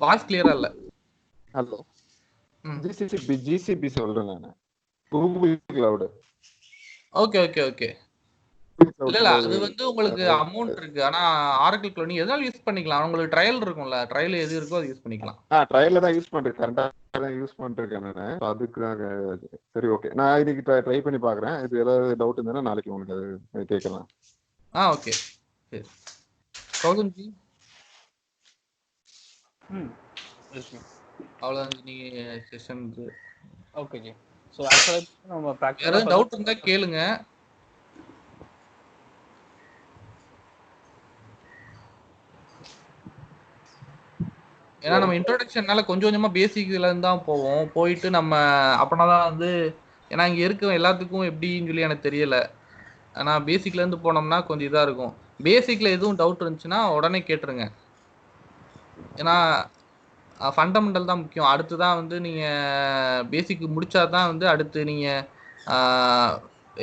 வாய்ஸ் கிளியரா இல்ல. ஹலோ. GCP சொல்றேன் நான். Google cloud. Okay okay okay. இல்ல அது வந்து உங்களுக்கு அமௌண்ட் இருக்கு. ஆனா ஆரக்கிள் கிளவுட் நீங்க எதால யூஸ் பண்ணிக்கலாம். உங்களுக்கு ட்ரையல் இருக்கும்ல. ட்ரையல் எது இருக்கோ அது யூஸ் பண்ணிக்கலாம். ட்ரையல்ல தான் யூஸ் பண்றேன். கரெக்ட்டா தான் யூஸ் பண்ணிருக்கேன் நான். அதுக்கு சரி ஓகே. நான் இன்னைக்கு ட்ரை பண்ணி பார்க்கறேன். இது ஏதாவது டவுட் இருந்தா நாளைக்கு உங்களுக்கு அது கேட்கலாம். ஓகே. சரி. கௌதம் ஜி. அவ்வளவுதான் நீங்க செஷன். Okay G. சோ ஆக்சுவலா நம்ம பிராக்டிகலா டவுட் இருந்தா கேளுங்க. ஏன்னா நம்ம இன்ட்ரோடக்ஷன்னால கொஞ்சம் கொஞ்சமா பேசிக்ல இருந்து தான் போவோம். போயிட்டு நம்ம அப்பனாதான் வந்து ஏன்னா இங்க இருக்க எல்லாத்துக்கும் எப்படின்னு சொல்லி எனக்கு தெரியல. ஆனா பேசிக்ல இருந்து போனோம்னா கொஞ்சம் இதா இருக்கும். பேசிக்ல எதுவும் டவுட் இருந்துச்சுன்னா உடனே கேட்டுருங்க. ஏன்னா ஃபண்டமெண்டல் தான் முக்கியம். அடுத்துதான் வந்து நீங்க பேசிக் முடிச்சாதான் வந்து அடுத்து நீங்க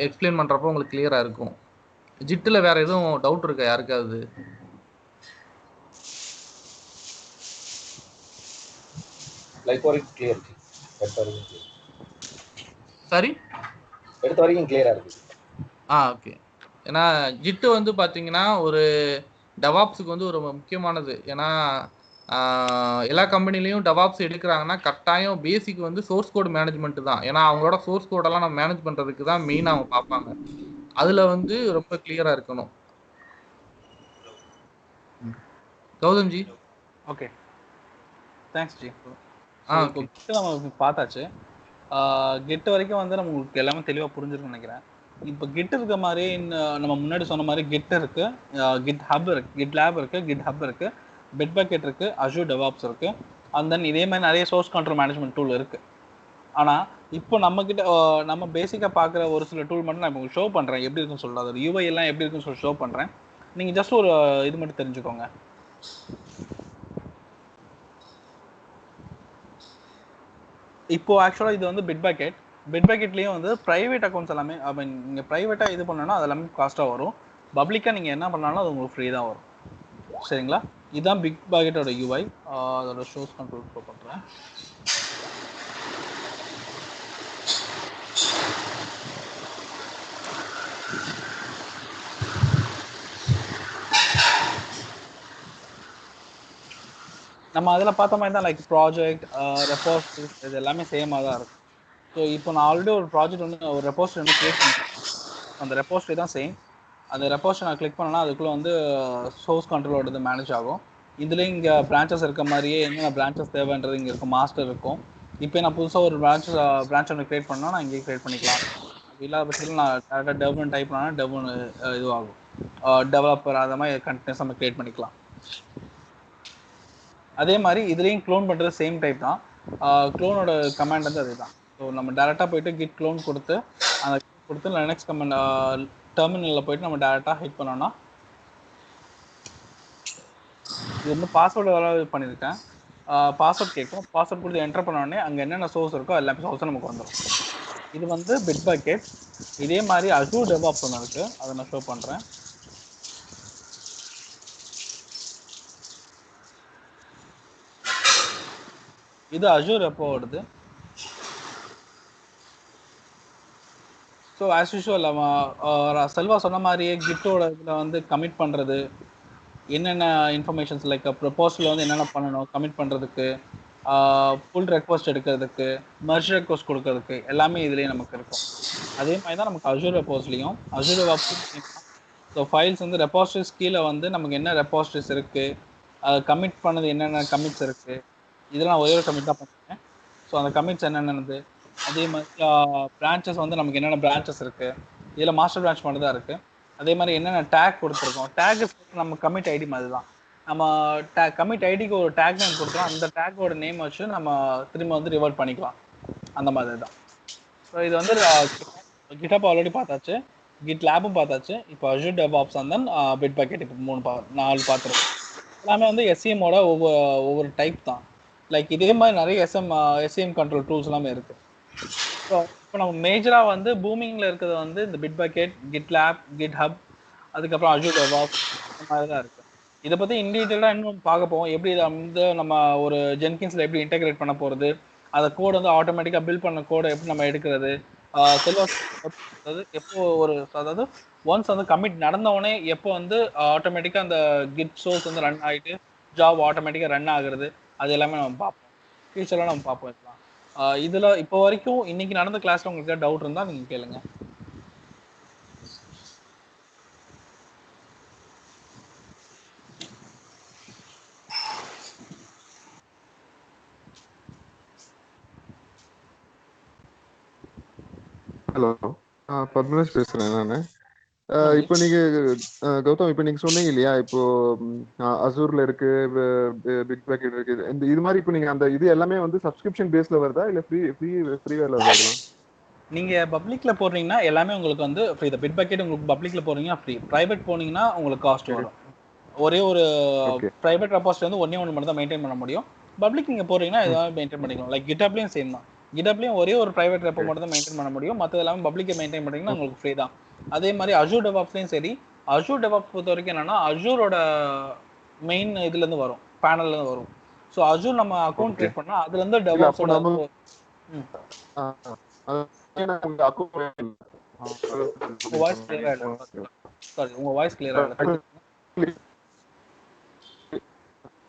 எக்ஸ்பிளைன் பண்றப்போ உங்களுக்கு கிளியரா இருக்கும். ஜிட்ல வேற எதுவும் டவுட் இருக்கா யாருக்காவது? லைக் வரைக்கும் கிளியர் இருக்கு. சரி, எடுத்த வரைக்கும் கிளியரா இருக்கு. ஓகே. ஏன்னா ஜிட்டு வந்து பாத்தீங்கன்னா ஒரு டெவாப்ஸுக்கு வந்து ஒரு முக்கியமானது. ஏன்னா எல்லா கம்பெனிலையும் டெவாப்ஸ் எடுக்கிறாங்கன்னா கட்டாயம் பேசிக் வந்து சோர்ஸ் கோட் மேனேஜ்மெண்ட் தான். ஏன்னா அவங்களோட சோர்ஸ் கோடெல்லாம் நம்ம மேனேஜ் பண்றதுக்கு தான் மெயினாக அவங்க பார்ப்பாங்க. அதுல வந்து ரொம்ப கிளியரா இருக்கணும். கௌதம் ஜி. Okay thanks ji. இப்போ ஓகே. கிட் நம்ம பார்த்தாச்சு. கிட் வரைக்கும் வந்து நமக்கு எல்லாமே தெளிவாக புரிஞ்சிருக்குன்னு நினைக்கிறேன். இப்போ கிட் இருக்க மாதிரி நம்ம முன்னாடி சொன்ன மாதிரி கிட் இருக்கு, கிட் ஹப் இருக்கு, கிட் லேப் இருக்கு, கிட் ஹப் இருக்கு, பிட்பக்கெட் இருக்கு, அஜூர் டெவாப்ஸ் இருக்கு. அண்ட் தென் இதே மாதிரி நிறைய சோர்ஸ் கண்ட்ரோல் மேனேஜ்மெண்ட் டூல் இருக்கு. ஆனால் இப்போ நம்ம கிட்ட நம்ம பேசிக்காக பார்க்குற ஒரு சில டூல் மட்டும் நான் இப்போ ஷோ பண்ணுறேன் எப்படி இருக்குன்னு சொல்லிட்டு அது யூஐ எல்லாம் எப்படி இருக்குன்னு சொல்லி ஷோ பண்ணுறேன். நீங்கள் ஜஸ்ட் ஒரு இது மட்டும் தெரிஞ்சுக்கோங்க. இப்போ ஆக்சுவலாக இது வந்து பிட்பக்கெட்லேயும் வந்து ப்ரைவேட் அக்கௌண்ட்ஸ் எல்லாமே ஐ மீன் நீங்கள் ப்ரைவேட்டாக இது பண்ணோன்னா அது எல்லாமே காஸ்ட்டாக வரும். பப்ளிக்காக நீங்கள் என்ன பண்ணாலும் அது உங்களுக்கு ஃப்ரீ தான் வரும். சரிங்களா? இதுதான் பிட்பக்கெட்டோட யூஐ. அதோட ஷோஸ் கண்ட்ரோல் ஷோ பண்ணுறேன். நம்ம அதில் பார்த்த மாதிரி தான் லைக் ப்ராஜெக்ட் ரெப்போசிட்டரிஸ் இது எல்லாமே சேமாக தான் இருக்கும். ஸோ இப்போ நான் ஆல்ரெடி ஒரு ப்ராஜெக்ட் வந்து ஒரு ரெப்போசிட்டரி வந்து கிரியேட் பண்ணிட்டேன். அந்த ரெப்போசிட்டரி தான் சேம். அந்த ரெப்போசிட்டரி நான் கிளிக் பண்ணேன்னா அதுக்குள்ளே வந்து சோர்ஸ் கண்ட்ரோலோட இது மேனேஜ் ஆகும். இதுலேயும் இங்கே பிரான்ச்சஸ் இருக்க மாதிரியே என்னென்ன பிரான்ச்சஸ் தேவைன்றது இங்கே இருக்கும். மாஸ்டர் இருக்கும். இப்போ நான் புதுசாக ஒரு பிரான்ச் ஒன்று கிரியேட் பண்ணால் நான் இங்கேயே கிரியேட் பண்ணிக்கலாம். அப்படி இல்லாத பட்சத்தில் நான் டேரெக்டாக டெவலப்மெண்ட் டைப் பண்ணால் டெவலப்மெண்ட் இதுவாகும். டெவலப்பர் அந்த மாதிரி கண்டினியூஸ் நம்ம கிரியேட் பண்ணிக்கலாம். அதே மாதிரி இதுலேயும் க்ளோன் பண்ணுறது சேம் டைப் தான். க்ளோனோட கமாண்ட் வந்து அதே தான். ஸோ நம்ம டேரெக்டாக போயிட்டு கிட் க்ளோன் கொடுத்து அந்த கொடுத்து லினக்ஸ் கமாண்ட் டெர்மினலில் போயிட்டு நம்ம டேரெக்டாக ஹிட் பண்ணோன்னா இது வந்து பாஸ்வேர்டு வேலை பண்ணியிருக்கேன். பாஸ்வேர்ட் கேட்கும். பாஸ்வேர்ட் கொடுத்து என்டர் பண்ணோடனே அங்கே என்னென்ன சோர்ஸ் இருக்கோ எல்லாமே சோர்ஸும் நமக்கு வந்துடும். இது வந்து பிட்பக்கெட். இதே மாதிரி அஜூர் டெவாப்ஸ் ஒன்று இருக்குது, அதை நான் ஷோ பண்ணுறேன். இது அஜூர் ரெப்போ வருது. ஸோ ஆஸ் யூஷுவல் செல்வா சொன்ன மாதிரியே கிட்டோட இதில் வந்து கமிட் பண்ணுறது என்னென்ன இன்ஃபர்மேஷன்ஸ் லைக் ப்ரொபோசல் வந்து என்னென்ன பண்ணணும் கமிட் பண்ணுறதுக்கு, ஃபுல் ரெக்வஸ்ட் எடுக்கிறதுக்கு, மெர்ஜ் ரெக்வஸ்ட் கொடுக்கறதுக்கு எல்லாமே இதுலேயே நமக்கு இருக்கும். அதே மாதிரி தான் நமக்கு அசூர் ரெப்போஸ்லையும் அசூர் டெவாப்ஸ்லையும். ஸோ ஃபைல்ஸ் வந்து ரெப்பாசிட்டரிஸ் கீழே வந்து நமக்கு என்ன ரெப்பாசிட்டரிஸ் இருக்குது, அதை கமிட் பண்ணது என்னென்ன கமிட்ஸ் இருக்குது, இதெல்லாம் ஒரே ஒரு கமிட் தான் பண்ணுறேன். ஸோ அந்த கமிட்ஸ் என்னென்னது, அதே மாதிரி பிரான்ச்சஸ் வந்து நமக்கு என்னென்ன பிரான்ச்சஸ் இருக்குது, இதில் மாஸ்டர் பிரான்ச் மட்டும் தான் இருக்குது. அதே மாதிரி என்னென்ன டேக் கொடுத்துருக்கோம், டேக் நம்ம கமிட் ஐடி மாதிரி தான். நம்ம கமிட் ஐடிக்கு ஒரு டேக் நேம் கொடுத்தோம், அந்த டேக்கோட நேம் வச்சு நம்ம திரும்ப வந்து ரிவர்ட் பண்ணிக்கலாம். அந்த மாதிரி தான். ஸோ இது வந்து கிட்டப் ஆல்ரெடி பார்த்தாச்சு, கிட் லேபும் பார்த்தாச்சு. இப்போ அசூர் டெவாப்ஸ் அண்ட் தென் பிட்பக்கெட் இப்போ 4 பார்த்துருக்கோம். எல்லாமே வந்து எஸ்சிஎம்மோட ஒவ்வொரு டைப் தான். லைக் இதே மாதிரி நிறைய எஸ்சிஎம் கண்ட்ரோல் டூல்ஸ் எல்லாமே இருக்கு. ஸோ இப்போ நம்ம மேஜராக வந்து பூமிங்கில் இருக்கிறது வந்து இந்த பிட்பக்கெட், கிட் லேப், கிட் ஹப், அதுக்கப்புறம் அசூர் டெவாப்ஸ் இந்த மாதிரி தான் இருக்கு. இதை பற்றி இன்டீட்டெயிலாக இன்னும் பார்க்க போவோம். எப்படி வந்து நம்ம ஒரு ஜென்கின்ஸில் எப்படி இன்டெகிரேட் பண்ண போகிறது, அந்த கோடு வந்து ஆட்டோமேட்டிக்காக பில்ட் பண்ண கோடை எப்படி நம்ம எடுக்கிறது, அதாவது எப்போ அதாவது ஒன்ஸ் வந்து கமிட் நடந்தவொடனே எப்போ வந்து ஆட்டோமேட்டிக்காக அந்த கிட் சோர்ஸ் வந்து ரன் ஆகிட்டு ஜாப் ஆட்டோமேட்டிக்காக ரன் ஆகுறது, அது எல்லாமே நம்ம பார்ப்போம். ஃபியூச்சரில் நம்ம பார்ப்போம் இதெல்லாம். இதில் இப்போ வரைக்கும் இன்னைக்கு நடந்த கிளாஸில் உங்களுக்கு டவுட் இருந்தால் நீங்கள் கேளுங்க. ஹலோ, பத்மராஜ் பேசுறேன் நானு. இப்போ நீங்க கௌதம், இப்போ நீங்க சொன்னீங்க இல்லையா, இப்போ அசூர்ல இருக்கு, பிட்பக்கெட் இருக்கு, இந்த இது மாதிரி இப்போ நீங்க அந்த இது எல்லாமே வந்து சப்ஸ்கிரிப்ஷன் பேஸ்ல வருதா இல்ல ஃப்ரீவேர்ல வருதா? நீங்க பப்ளிக்ல போடுறீங்கன்னா எல்லாமே உங்களுக்கு வந்து ஃப்ரீ. த பிட்பக்கெட் உங்களுக்கு பப்ளிக்ல போறீங்கன்னா ஃப்ரீ, பிரைவேட் போனீங்கன்னா உங்களுக்கு காஸ்ட் வரும். ஒரே ஒரு பிரைவேட் ரெபாசிட்டரி வந்து ஒண்ணே ஒன்று மட்டும் தான் மெயின்டைன் பண்ண முடியும். பப்ளிக் நீங்க போறீங்கன்னா எதாவது மெயின்டைன் பண்ணிக்கலாம். லைக் கிட்டப்லயும் சேம் தான். கிட்டப்லயும் ஒரே ஒரு பிரைவேட் ரெப்போ மட்டும் தான் மெயின்டைன் பண்ண முடியும். மற்றது எல்லாமே பப்ளிக்கை மெயின்டைன் பண்ணீங்கன்னா உங்களுக்கு ஃப்ரீ தான். அதே மாதிரி அசூர் டெவாப்ஸ்லயும் சரி. அசூர் டெவாப்ஸ் பொறுத்த வரைக்கும் என்னன்னா அசூரோட மெயின் இதுல இருந்து வரும், பேனல்ல இருந்து வரும். ஸோ அசூர் நம்ம அக்கௌண்ட் கிரியேட் பண்ணா அதுல இருந்து டெவாப்ஸோட வாய்ஸ் கிளியரா இல்ல. சாரி, உங்க வாய்ஸ் கிளியரா இல்ல.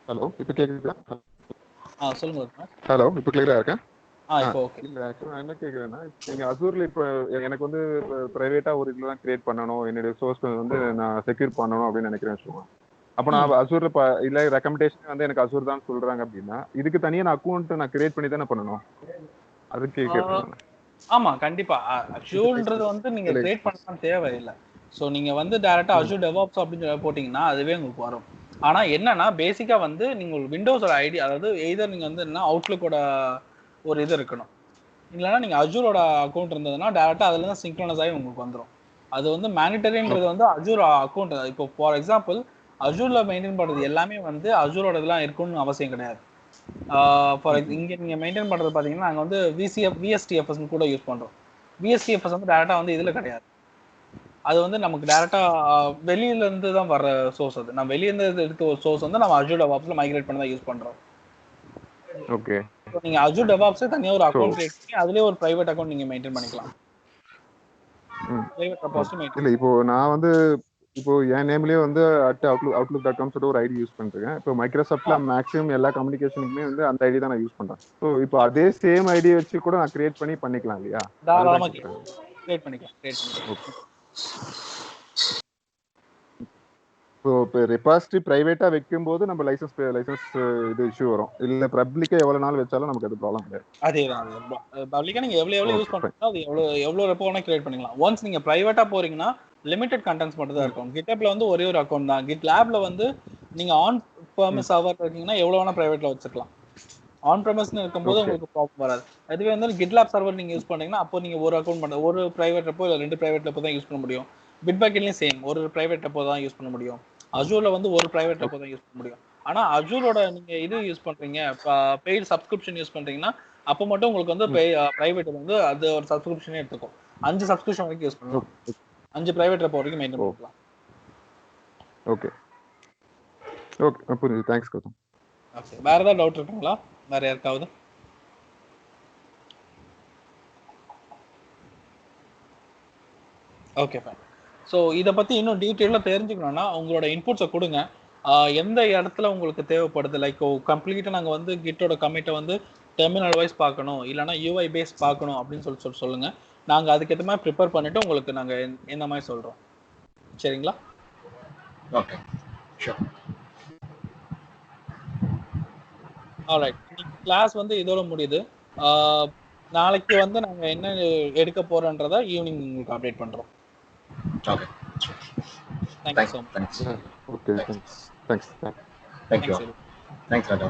ஹலோ, இப்போ கேக்குதா? சொல்லுங்க. ஹலோ, இப்போ கிளியரா இருக்கா? இப்போ ஓகே. இல்ல, ஆக்சுவலா என்ன கேக்குறேன்னா, நீங்க அசூர்ல இப்போ எனக்கு வந்து பிரைவேட்டா ஒரு இதுதான் கிரியேட் பண்ணணும், என்னுடைய சோர்ஸ் வந்து நான் செக்யூர் பண்ணணும் அப்படின்னு நினைக்கிறேன் வச்சுக்கோங்க. அப்ப நான் அசூர்ல இல்ல ரெக்கமெண்டேஷன் வந்து எனக்கு அசூர் தான் சொல்றாங்க அப்படின்னா, இதுக்கு தனியா நான் அக்கௌண்ட் நான் கிரியேட் பண்ணி தானே பண்ணணும். அது கேக்குறேன். ஆமா, கண்டிப்பா. அசூர்ன்றது வந்து நீங்க கிரியேட் பண்ணலாம் தேவையில்லை. ஸோ நீங்க வந்து டைரக்டா அசூர் டெவாப்ஸ் அப்படின்னு போட்டீங்கன்னா அதுவே உங்களுக்கு வரும். ஆனா என்னன்னா பேசிக்கா வந்து நீங்க விண்டோஸோட ஐடி, அதாவது எய்தர் நீங்க வந்து என்ன அவுட்லுக்கோட ஒரு இது இருக்கணும், இல்லைன்னா நீங்க அசூரோட அக்கௌண்ட் இருந்ததுன்னா டேரக்டா அதுல இருந்து சிங்க்ரோனைஸ் ஆகி உங்களுக்கு வந்துடும். அது வந்து மேனிட்டரின்றது வந்து அசூர் அக்கௌண்ட். இப்போ ஃபார் எக்ஸாம்பிள் அசூர்ல மெயின்டைன் பண்றது எல்லாமே வந்து அசூரோட இதெல்லாம் இருக்குன்னு அவசியம் கிடையாது. இங்க நீங்க மெயின்டைன் பண்றது பாத்தீங்கன்னா நாங்க வந்து VSTFS கூட யூஸ் பண்றோம். VSTFS வந்து டேரக்டா வந்து இதுல கிடையாது. அது வந்து நமக்கு டேரக்டா வெளியில இருந்து தான் வர சோர்ஸ். அது நம்ம வெளிய இருந்து எடுத்த ஒரு சோர்ஸ் வந்து நம்ம அசூர் டெவாப்ஸ்ல மைக்ரேட் பண்ணி தான் யூஸ் பண்றோம். ஓகே. நீங்க அசூர் டெவாப்ஸ் தனியா ஒரு அக்கவுண்ட் கிரியேட் பண்ணி அதுலயே ஒரு பிரைவேட் அக்கவுண்ட் நீங்க மெயின்டைன் பண்ணிக்கலாம். Private repository maintain. இல்ல, இப்போ நான் வந்து இப்போ என் நேம்லயே வந்து outlook.com சொல்லிட்டு ஒரு ஐடி யூஸ் பண்றேன். இப்போ மைக்ரோசாஃப்ட்ல மேக்ஸிமம் எல்லா கம்யூனிகேஷனுக்குமே வந்து அந்த ஐடி தான் நான் யூஸ் பண்றேன். ஸோ இப்போ அதே சேம் ஐடி வச்சு கூட நான் கிரியேட் பண்ணிக்கலாம் இல்லையா? தாராளமா கிரியேட் பண்ணிக்கலாம். இப்போ ரெபாசிட்டரி பிரைவேட்டா வைக்கும் போது நம்ம லைசன்ஸ் இது இஷ்யூ வரும். இல்ல பப்ளிக்கா எவ்வளவு நாள் வச்சாலும் நமக்கு அது ப்ராப்ளம் கிடையாது. அதேதான். பப்ளிக்கா நீங்க எவ்வளவு யூஸ் பண்றீங்களோ அது எவ்வளவு ரெப்போ வேணா கிரியேட் பண்ணிக்கலாம். ஒன்ஸ் நீங்க பிரைவேட்டா போறீங்கன்னா லிமிடெட் கண்டென்ட்ஸ் மட்டும் தான் இருக்கும். கிட்டப்ல வந்து ஒரே ஒரு அக்கௌண்ட் தான். கிட் லேப்ல வந்து நீங்க ஆன் ப்ரெமிஸ் சர்வர் இருக்கீங்கன்னா எவ்வளவு வேணா பிரைவேட்ல வச்சுக்கலாம். ஆன் ப்ரெமிஸ்னு இருக்கும்போது உங்களுக்கு ப்ராப்ளம் வராது. அதுவே வந்து கிட் லேப் சர்வர் நீங்க யூஸ் பண்ணீங்கன்னா அப்போ நீங்க ஒரு அக்கௌண்ட் பண்ண ஒரு பிரைவேட் ரெப்போ இல்ல 2 பிரைவேட் ரெப்போ தான் யூஸ் பண்ண முடியும். பிட்பக்கெட்லயும் சேம், ஒரு பிரைவேட் ரெப்போ தான் யூஸ் பண்ண முடியும். அசூர்ல வந்து ஒரு பிரைவேட் ரெப்போ தான் யூஸ் பண்ண முடியும். ஆனா அசூரோட நீங்க இது யூஸ் பண்றீங்க, பெய்ட் சப்ஸ்கிரிப்ஷன் யூஸ் பண்றீங்கன்னா அப்போ மட்டும் உங்களுக்கு வந்து பிரைவேட் வந்து அது ஒரு சப்ஸ்கிரிப்ஷனே எடுத்துக்கும். 5 சப்ஸ்கிரிப்ஷன் வரைக்கும் யூஸ் பண்ணலாம். 5 பிரைவேட் ரெப்போ வரைக்கும் மெயின்டைன் பண்ணலாம். ஓகே புரியுது. தேங்க்ஸ் கௌதம். ஓகே, வேற ஏதாவது டவுட் இருக்குங்களா வேற யாருக்காவது? Okay fine. ஸோ இதை பற்றி இன்னும் டீட்டெயிலாக தெரிஞ்சுக்கணும்னா உங்களோட இன்புட்ஸை கொடுங்க. எந்த இடத்துல உங்களுக்கு தேவைப்படுது, லைக் கம்ப்ளீட்டா நாங்க வந்து கிட்டோட கமிட்டை வந்து டெர்மினல் வைஸ் பார்க்கணும், இல்லைன்னா யூஐ பேஸ் பார்க்கணும் அப்படின்னு சொல்லுங்க. நாங்க அதுக்கேற்ற மாதிரி ப்ரிப்பேர் பண்ணிட்டு உங்களுக்கு நாங்க எந்த மாதிரி சொல்றோம். சரிங்களா? Okay, sure. ஆல்ரைட், கிளாஸ் வந்து இதோட முடியுது. நாளைக்கு வந்து நாங்க என்ன எடுக்க போறோன்றத ஈவினிங் உங்களுக்கு அப்டேட் பண்றோம். Okay, thank you so much. Thanks. Okay, thanks. Thank you. Thanks, ராஜா.